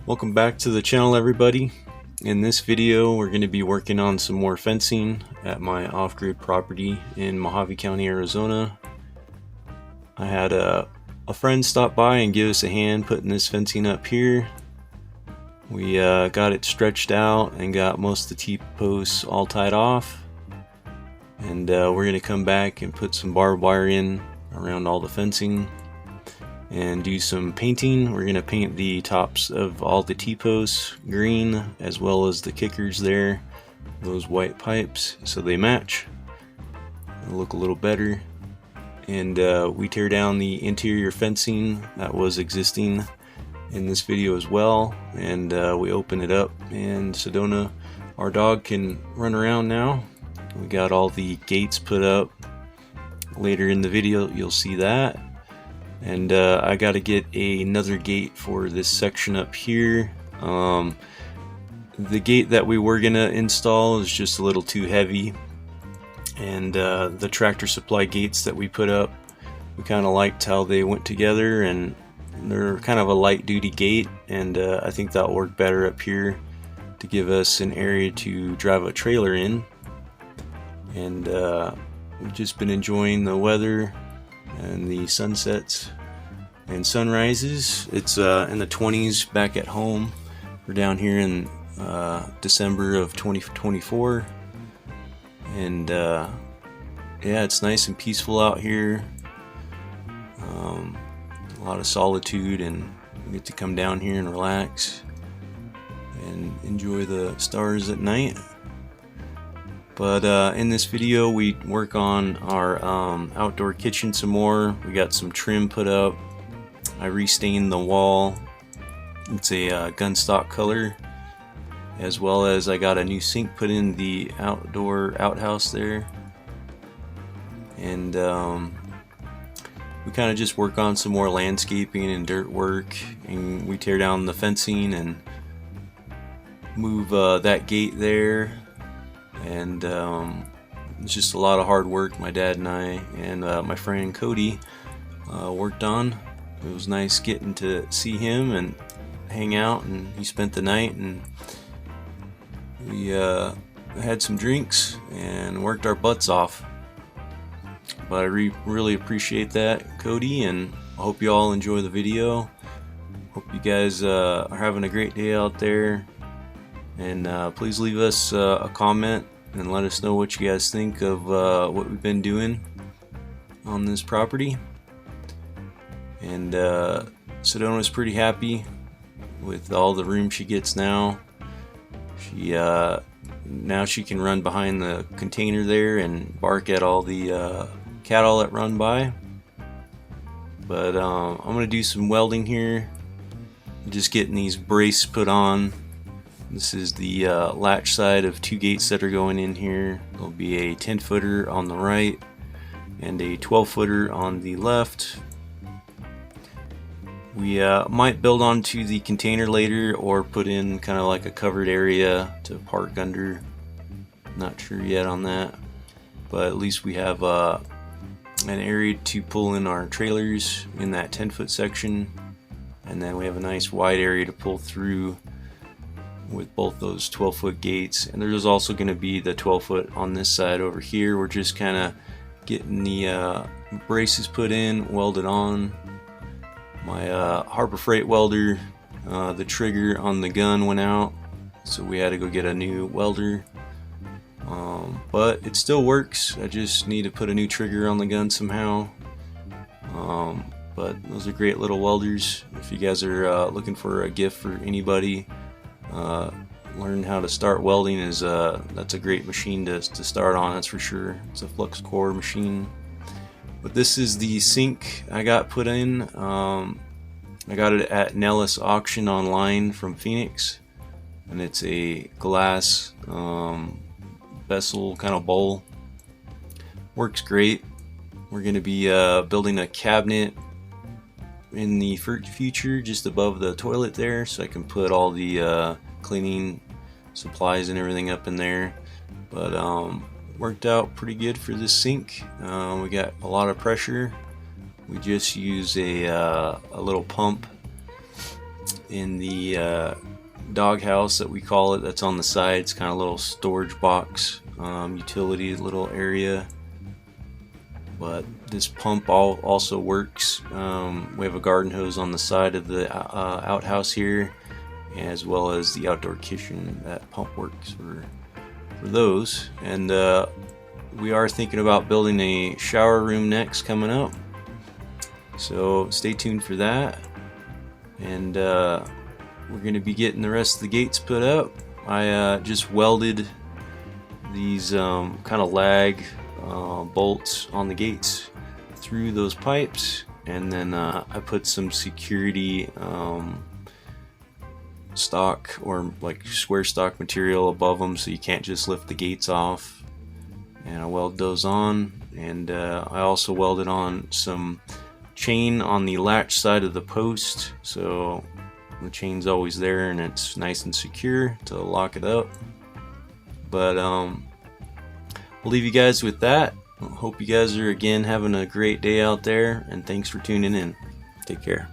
Welcome back to the channel, everybody. In this video we're going to be working on some more fencing at my off-grid property in Mojave County, Arizona. I had a friend stop by and give us a hand putting this fencing up here. We got it stretched out and got most of the T-posts all tied off, and we're going to come back and put some barbed wire in around all the fencing and do some painting. We're going to paint the tops of all the T-posts green, as well as the kickers there, those white pipes, so they match and look a little better. And we tear down the interior fencing that was existing in this video as well, and we open it up, and Sedona, our dog, can run around now. We got all the gates put up. Later in the video you'll see that. And I got to get another gate for this section up here. The gate that we were gonna install is just a little too heavy, and the Tractor Supply gates that we put up, we kind of liked how they went together, and they're kind of a light duty gate, and I think that'll work better up here to give us an area to drive a trailer in. And we've just been enjoying the weather and the sunsets and sunrises. It's in the 20s back at home. We're down here in December of 2024, and yeah, it's nice and peaceful out here. A lot of solitude, and we get to come down here and relax and enjoy the stars at night. But in this video we work on our outdoor kitchen some more. We got some trim put up. I restained the wall. It's a gunstock color, as well as I got a new sink put in the outdoor outhouse there. And we kind of just work on some more landscaping and dirt work, and we tear down the fencing and move that gate there. And it's just a lot of hard work my dad and I and my friend Cody worked on. It was nice getting to see him and hang out, and he spent the night, and we had some drinks and worked our butts off. But I really appreciate that, Cody, and I hope you all enjoy the video. Hope you guys are having a great day out there. And please leave us a comment and let us know what you guys think of what we've been doing on this property. And Sedona's pretty happy with all the room she gets now. Now she can run behind the container there and bark at all the cattle that run by. But I'm gonna do some welding here, just getting these braces put on. This is the latch side of two gates that are going in here. There'll be a 10-footer on the right and a 12-footer on the left. We might build onto the container later, or put in kind of like a covered area to park under. Not sure yet on that, but at least we have an area to pull in our trailers in that 10-foot section, and then we have a nice wide area to pull through with both those 12-foot gates. And there's also going to be the 12-foot on this side over here. We're just kind of getting the braces put in, welded on. My Harbor Freight welder, the trigger on the gun went out, so we had to go get a new welder. But it still works. I just need to put a new trigger on the gun somehow. But those are great little welders. If you guys are looking for a gift for anybody, learn how to start welding is that's a great machine to start on, that's for sure. It's a flux core machine. But this is the sink I got put in. I got it at Nellis Auction online from Phoenix, and it's a glass vessel kind of bowl. Works great. We're going to be building a cabinet in the future just above the toilet there, so I can put all the cleaning supplies and everything up in there. But worked out pretty good for this sink. We got a lot of pressure. We just use a little pump in the doghouse that we call it, that's on the side. It's kind of a little storage box, utility little area. But this pump also works. We have a garden hose on the side of the outhouse here, as well as the outdoor kitchen. That pump works for those. And we are thinking about building a shower room next coming up, so stay tuned for that. And we're going to be getting the rest of the gates put up. I just welded these kind of lag bolts on the gates through those pipes, and then I put some security stock or like square stock material above them, so you can't just lift the gates off. And I weld those on, and I also welded on some chain on the latch side of the post, so the chain's always there and it's nice and secure to lock it up. But I'll leave you guys with that. Hope you guys are again having a great day out there, and thanks for tuning in. Take care.